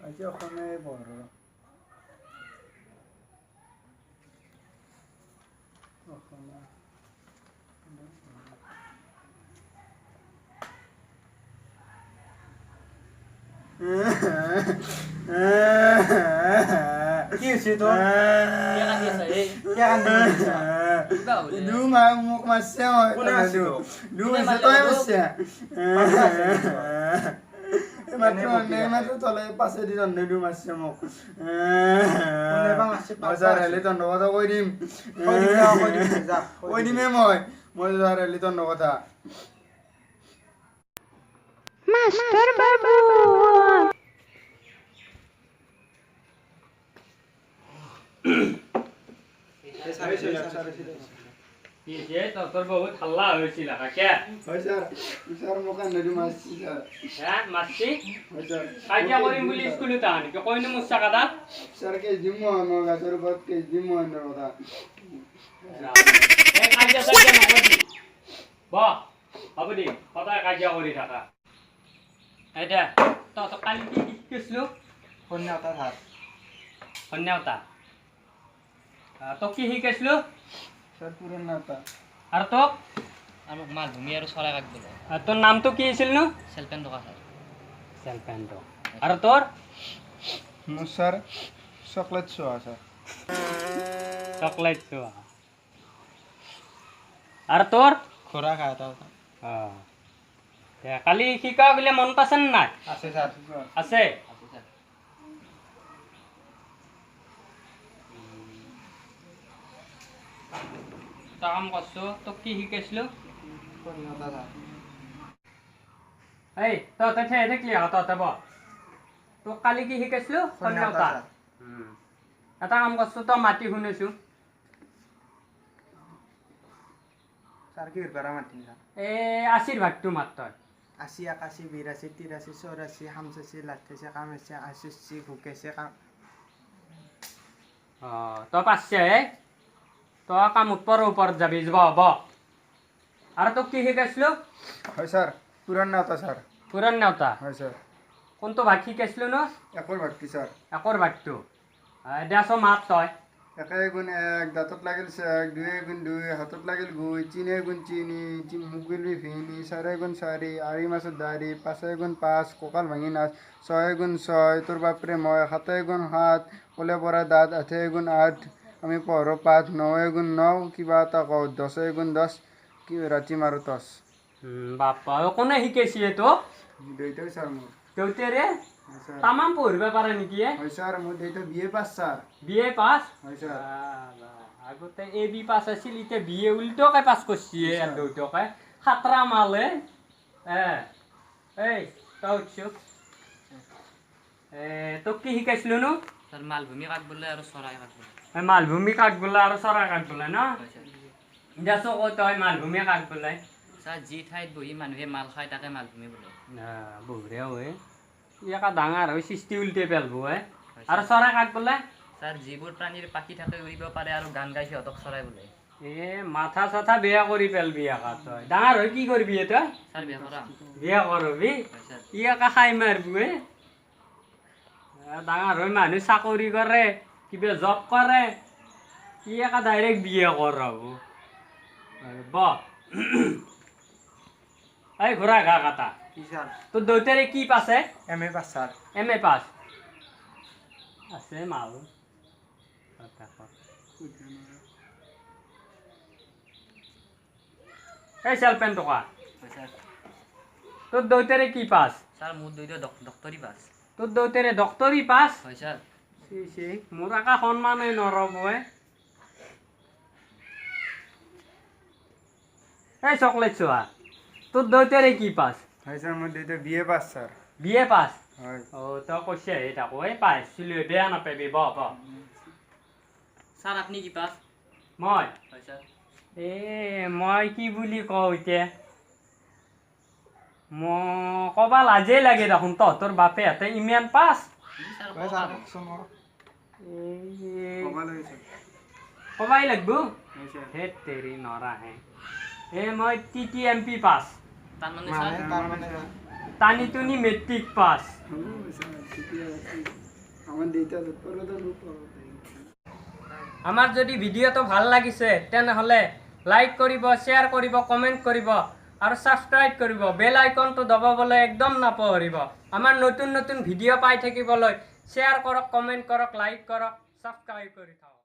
আজি অসমে পঢ় অসমে কি হৈছে তোৰ মোক মাৰছে তই মাৰছে মাত্ৰ তলে পাছে দি তন্দু মাৰছে মোক হেলি তন্দ কথা কৈ দিম কৈ দিমে মই হেলি তন্দ কথা মাস্টার বাবু তোর বহুত হাল্লা হয়েছিল কাকে স্যার মোক নদী মারছি হ্যাঁ মারছি স্যার কাজিয়া করিম বলি স্কুলে তা নাকি কইনো মুসা কাদা স্যার কে জিম আমার গাছের উপর কে জিম মহেন্দ্র কথা এই কাজিয়া সাইজা নকবি বাহ আবদি কথা কাজিয়া করি থাকা এটা তো কালি কি শিকিছলো কন্যাটা হাত কন্যাওতা তো কি শিকাইছলো স্যার পুরন নাতা আর তো আমাক মালভূমি আৰু চৰাই কাক দিলে তোর নাম তো কি ছিল নো চেলপেন টকা স্যার সেলপেন্টো আর তোর মোৰ স্যাৰ চকলেট চোৱা স্যাৰ চকলেট চোয়া আৰ তোৰ খোৰা খায় এটা কালি শিকা গলে মন পাছেন নাই আছে স্যার আছে তা কাম করছো তো কি শিকাইছিলো কন্যাটা হাত এই তো দেখলি তো তো কালি কি শিকাইছিলো কন্যাটা এটা কাম করছো তো মাতি শুনিছো স্যার কি করবা মাতিনি স্যার আশীর্বাদটো মাত্ৰ 80 81 82 83 84 85 লাঠাইছে কামাইছে আশীষি ভুকাইছে কাম তই পাইছে তই কাম ওপৰত যাবি ব আৰু তোক কি শিকাইছিলো হয় স্যাৰ পুৰন নাতা স্যাৰ পুৰণ নেওতা হয় স্যাৰ কোনটো ভাগ শিকাইছিলো ন একৰ ভক্তি স্যাৰ একৰ ভাগটো দেছ মাত তই একে গুণ এক দাঁতত লাগিল এক দুয়ে গুণ দুই হাতত লাগিল গুই চিনে গুণ চিনি মুগিল ভিনি চাৰে গুণ চাৰি আৰি মাছত দাৰি পাঁচে গুণ পাঁচ কঁকাল ভাঙি নাচ ছয় গুণ ছয় তোৰ বাপৰে মই সাতে গুণ সাত ক'লে পৰা দাঁত আঠে গুণ আঠ আমি পঢ়ো পাঠ নৱে গুণ ন কিবা এটা কওঁ দছে গুণ দহ কি ৰাতি মাৰো টচ বাপা কোনে শিকাইছিলে তোক দেউতাই স্যাৰ মোৰ দেউতাৰে হয় স্যাৰ তামাম পঢ়িব পাৰে নেকি হয় স্যাৰ মোৰ দেউতা বিয়ে পাছ স্যাৰ বিএ পাছ হয় স্যাৰ আগতে বি পাছ আছিল এতিয়া বিএ উল্টোকে পাছ কৰিছে আৰু দেউতাকে খাতৰা মালে এই তই উঠছ তোক কি শিকাইছিলো নো স্যাৰ মালভূমি কাক বোলে আৰু চৰাই কাক বোলে মালভূমি কাক বোলে আৰু চৰাই কাক বোলে ন হয় স্যার দেছো ক তই মালভূমি কাক বোলে স্যার যি ঠাইত বহি মানুহে মাল খায় তাকে মালভূমি বোলে বহুৰে হয় ইয়াকা ডাঙৰ হয় সৃষ্টি উল্টে পেলব আৰু চৰাই কাক বোলে স্যাৰ যিবোৰ প্ৰাণীৰ পাখি থাকে উৰিব পাৰে আৰু গান গাই সিহঁতক চৰাই বোলে মাথা চাথা বেয়া কৰি পেলবি একা তই ডাঙৰ হৈ কি কৰিবি তই স্যাৰ বিয়া কৰা বিয়া কৰবি হয় স্যাৰ ইয়াকা খাই মাৰবি ডাঙৰ হৈ মানুহ চাকৰি কৰে কিবা জব কৰে ইয়াকা ডাইৰেক্ট বিয়া কৰাব ব এই ঘোৰা ঘা কাটা কি স্যাৰ তোৰ দেউতাৰে কি পাছে MA পাছ স্যাৰ MA পাছ আছে মাল এই চেলপেন টকা হয় স্যাৰ তোৰ দেউতাৰে কি পাছ স্যাৰ মোৰ দুইটা ডক্টৰী পাছ তোৰ দেউতাৰে ডক্টৰী পাছ হয় স্যাৰ মোৰ আকা সন্মানে নৰব এই চকলেট চোৱা তোৰ দেউতাৰে কি পাছ হয় স্যাৰ মোৰ দেউতা বিয়ে পাছ স্যার বিএ পাছ হয় তই কৈছে তাকো এই পাইছিলো বেয়া নাপাবি ব স্যার আপনি কি পাছ মই হয় স্যার মই কি বুলি কওঁ এতিয়া মই ক'বা লাজেই লাগে দেখোন তহঁতৰ বাপেহঁতে ইমান পাছ স্যার হয় স্যার কওকচোন ক'ব লাগিছে ক'বাই লাগব হয় স্যার ধেত তেৰি নৰাহে মই TTMP পাছ তাৰ মানে মানে স্যাৰ তাৰ মানে টানি টুনি মেট্ৰিক পাছ আমাৰ দেইতা পড়ো তো পড়ো আমাৰ যদি ভিডিঅ'টো ভাল লাগিছে তেনেহ'লে লাইক কৰিব শ্বেয়াৰ কৰিব কমেণ্ট কৰিব আৰু ছাবস্ক্ৰাইব কৰিব বেল আইকনটো দবাবলৈ একদম নাপাহৰিব আমাৰ নতুন নতুন ভিডিঅ' পাই থাকিবলৈ শ্বেয়াৰ কৰক কমেণ্ট কৰক লাইক কৰক ছাবস্ক্ৰাইব কৰি থাকক